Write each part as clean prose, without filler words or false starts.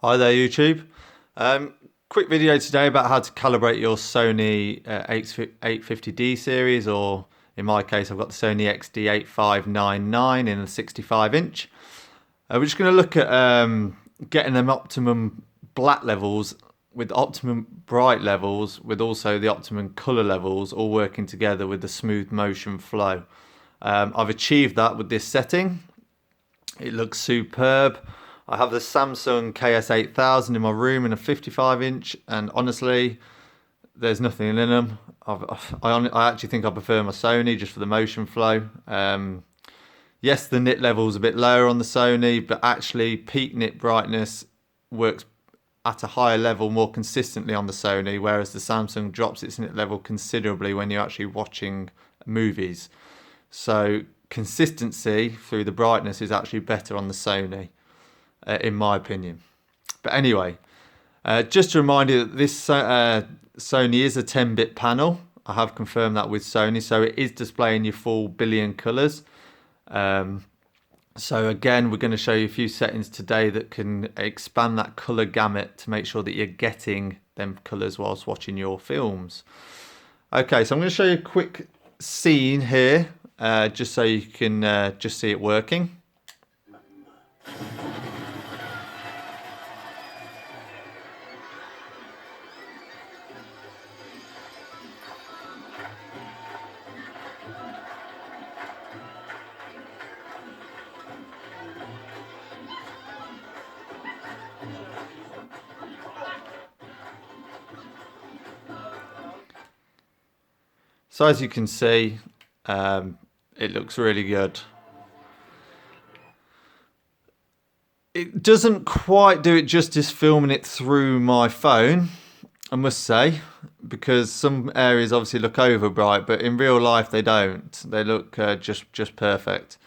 Hi there YouTube. Quick video today about how to calibrate your Sony X850D series, or in my case I've got the Sony XD8599 in a 65 inch. We're just going to look at getting them optimum black levels with optimum bright levels with also the optimum colour levels all working together with the smooth motion flow. I've achieved that with this setting. It looks superb. I have the Samsung KS8000 in my room in a 55 inch, and honestly, there's nothing in them. I actually think I prefer my Sony just for the motion flow. Yes, the nit level is a bit lower on the Sony, but actually peak nit brightness works at a higher level more consistently on the Sony, whereas the Samsung drops its nit level considerably when you're actually watching movies. So consistency through the brightness is actually better on the Sony. In my opinion. But anyway, just to remind you that this Sony is a 10-bit panel. I have confirmed that with Sony, so it is displaying your full billion colours. So again, we're going to show you a few settings today that can expand that colour gamut to make sure that you're getting them colours whilst watching your films. Okay, so I'm going to show you a quick scene here, just so you can just see it working. So as you can see, it looks really good. It doesn't quite do it justice filming it through my phone, I must say, because some areas obviously look over bright, but in real life they don't. They look just perfect.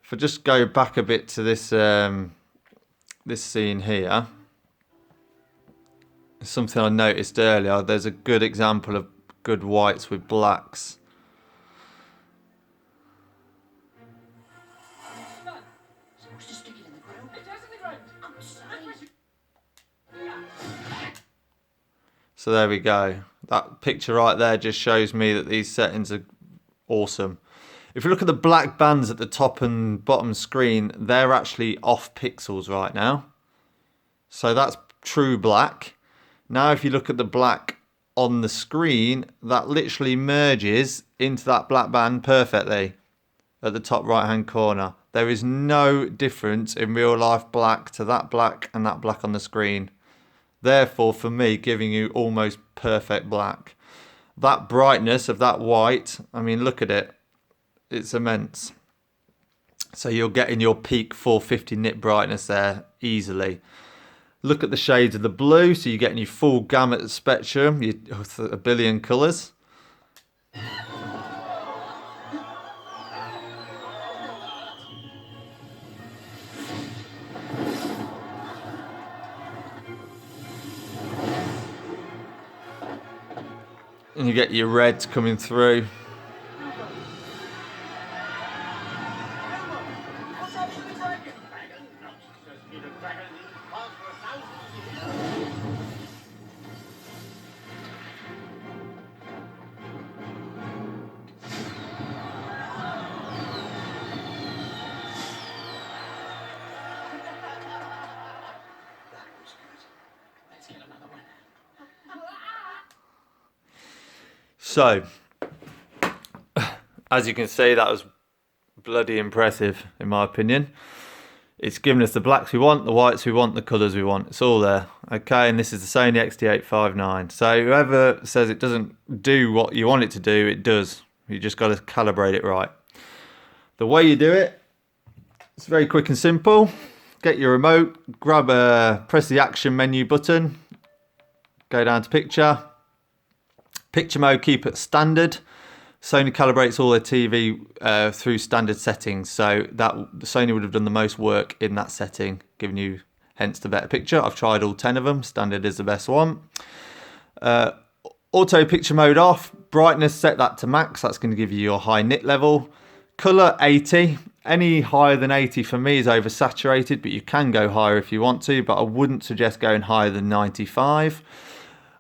If I just go back a bit to this this scene here, something I noticed earlier. There's a good example of good whites with blacks. So there we go. That picture right there just shows me that these settings are awesome. If you look at the black bands at the top and bottom screen, they're actually off pixels right now. So that's true black. Now if you look at the black on the screen, that literally merges into that black band perfectly at the top right hand corner. There is no difference in real life black to that black and that black on the screen. Therefore, for me, giving you almost perfect black. That brightness of that white, I mean, look at it. It's immense. So you're getting your peak 450 nit brightness there easily. Look at the shades of the blue, so you're getting your full gamut spectrum, a billion colours. And you get your reds coming through. So, as you can see, that was bloody impressive in my opinion. It's given us the blacks we want, the whites we want, the colours we want. It's all there. Okay, and this is the Sony XD8599. So whoever says it doesn't do what you want it to do, it does. You just got to calibrate it right. The way you do it, it's very quick and simple. Get your remote, press the action menu button, go down to picture. Picture mode, keep it standard. Sony calibrates all their TV through standard settings, so that Sony would have done the most work in that setting, giving you hence the better picture. I've tried all 10 of them. Standard is the best one. Auto picture mode off. Brightness, set that to max. That's going to give you your high nit level. Color 80. Any higher than 80 for me is oversaturated, but you can go higher if you want to, but I wouldn't suggest going higher than 95.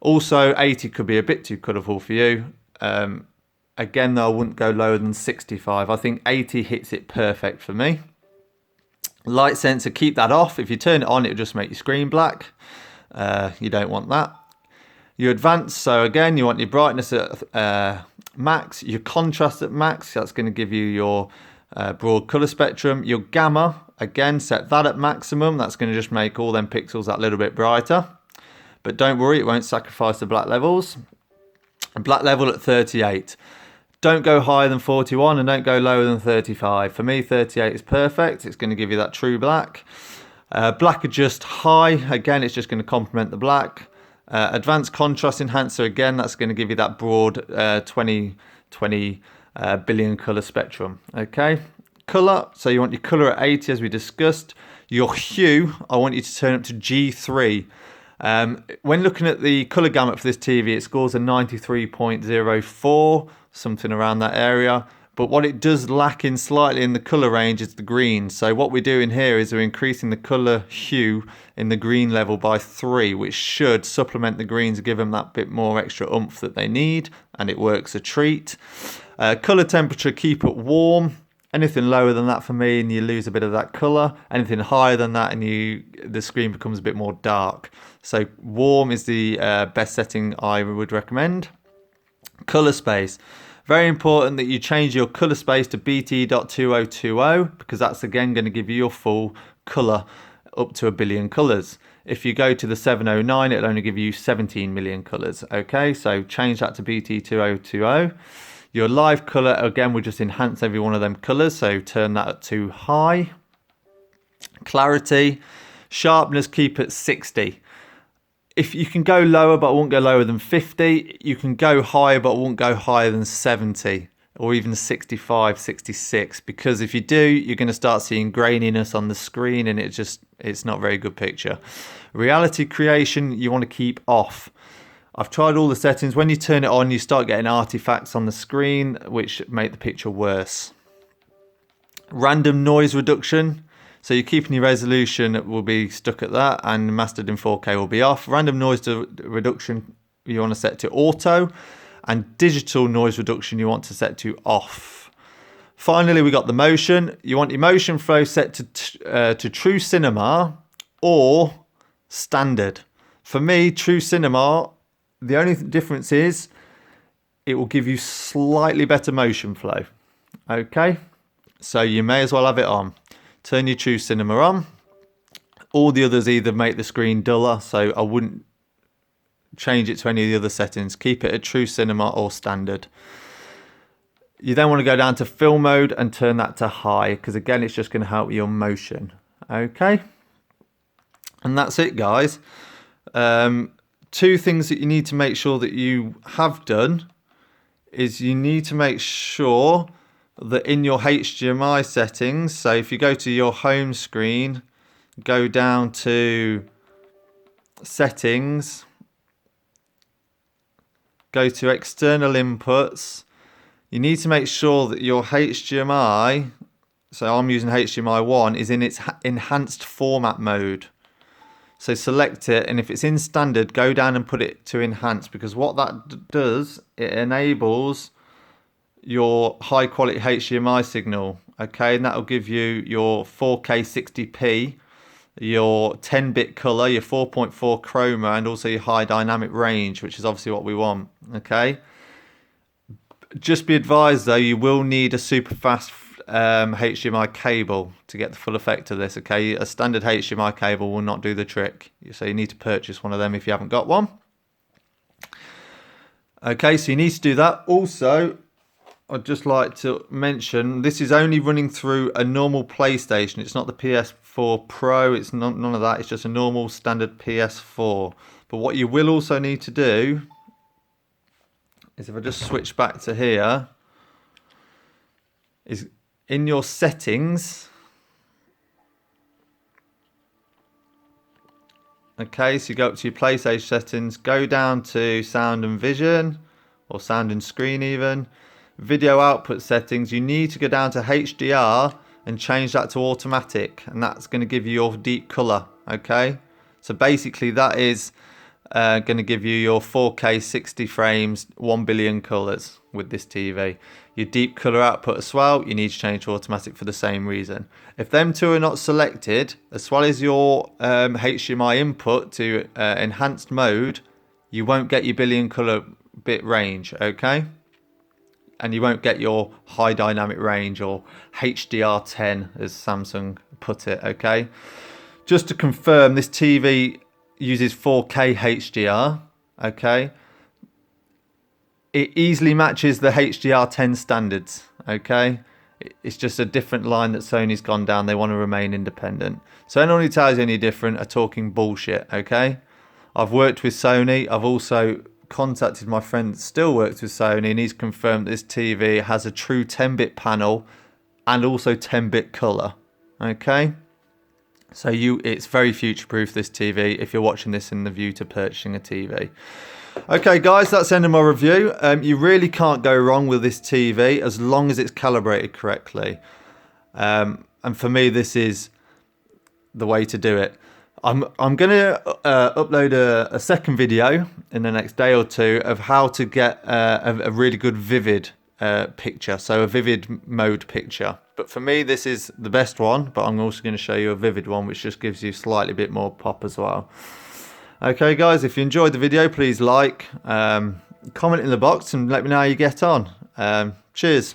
Also, 80 could be a bit too colourful for you. Again, though, I wouldn't go lower than 65. I think 80 hits it perfect for me. Light sensor, keep that off. If you turn it on, it'll just make your screen black. You don't want that. Your advanced, so again, you want your brightness at max, your contrast at max. That's going to give you your broad colour spectrum. Your gamma, again, set that at maximum. That's going to just make all them pixels that little bit brighter. But don't worry, it won't sacrifice the black levels. Black level at 38. Don't go higher than 41 and don't go lower than 35. For me, 38 is perfect. It's going to give you that true black. Black adjust high. Again, it's just going to complement the black. Advanced contrast enhancer. Again, that's going to give you that broad 20 billion color spectrum. Okay. Color. So you want your color at 80 as we discussed. Your hue, I want you to turn up to G3. When looking at the colour gamut for this TV, it scores a 93.04, something around that area. But what it does lack in slightly in the colour range is the green. So what we're doing here is we're increasing the colour hue in the green level by 3, which should supplement the greens and give them that bit more extra oomph that they need. And it works a treat. Colour temperature, keep it warm. Anything lower than that for me and you lose a bit of that colour. Anything higher than that and the screen becomes a bit more dark. So warm is the best setting I would recommend. Colour space. Very important that you change your colour space to BT.2020 because that's again going to give you your full colour up to 1 billion colours. If you go to the 709, it'll only give you 17 million colours. Okay, so change that to BT2020. Your live colour, again, will just enhance every one of them colours, so turn that up to high. Clarity, sharpness, keep at 60. If you can go lower, but I won't go lower than 50. You can go higher, but I won't go higher than 70 or even 65, 66. Because if you do, you're going to start seeing graininess on the screen and it's not a very good picture. Reality creation, you want to keep off. I've tried all the settings. When you turn it on, you start getting artifacts on the screen, which make the picture worse. Random noise reduction. So you're keeping your resolution will be stuck at that, and mastered in 4K will be off. Random noise reduction, you want to set to auto, and digital noise reduction, you want to set to off. Finally, we got the motion. You want your motion flow set to true cinema or standard. For me, true cinema, the only difference is it will give you slightly better motion flow. Okay, so you may as well have it on. Turn your true cinema on. All the others either make the screen duller, so I wouldn't change it to any of the other settings. Keep it at true cinema or standard. You then want to go down to film mode and turn that to high, because again, it's just going to help your motion. Okay, and that's it, guys. Two things that you need to make sure that you have done is you need to make sure that in your HDMI settings, so if you go to your home screen, go down to settings, go to external inputs, you need to make sure that your HDMI, so I'm using HDMI 1, is in its enhanced format mode. So select it, and if it's in standard, go down and put it to enhanced, because what that does, it enables your high quality HDMI signal, okay, and that will give you your 4K 60p, your 10-bit color, your 4.4 chroma, and also your high dynamic range, which is obviously what we want. Okay, just be advised though, you will need a super fast HDMI cable to get the full effect of this. Okay, a standard HDMI cable will not do the trick, so you need to purchase one of them if you haven't got one. Okay, so you need to do that. Also, I'd just like to mention, this is only running through a normal PlayStation. It's not the PS4 Pro, it's none of that, it's just a normal standard PS4. But what you will also need to do is, if I just switch back to here, is in your settings, okay, so you go up to your PlayStation settings, go down to sound and vision, or sound and screen even, video output settings, you need to go down to HDR and change that to automatic, and that's going to give you your deep color. Okay, so basically that is going to give you your 4K 60 frames, 1 billion colors with this TV. Your deep color output as well, you need to change to automatic for the same reason. If them two are not selected, as well as your HDMI input to enhanced mode, you won't get your billion color bit range, okay? And you won't get your high dynamic range, or HDR10 as Samsung put it, okay? Just to confirm, this TV uses 4K HDR, okay? It easily matches the HDR10 standards, okay? It's just a different line that Sony's gone down. They want to remain independent. So anyone who tells you any different are talking bullshit, okay? I've worked with Sony. I've also contacted my friend that still works with Sony, and he's confirmed this TV has a true 10-bit panel and also 10-bit color, okay? So it's very future-proof, this TV, if you're watching this in the view to purchasing a TV. Okay, guys, that's the end of my review. You really can't go wrong with this TV as long as it's calibrated correctly. And for me, this is the way to do it. I'm going to upload a second video in the next day or two of how to get a really good vivid picture, so a vivid mode picture. But for me, this is the best one, but I'm also going to show you a vivid one, which just gives you slightly bit more pop as well. Okay, guys, if you enjoyed the video, please like, comment in the box and let me know how you get on. Cheers.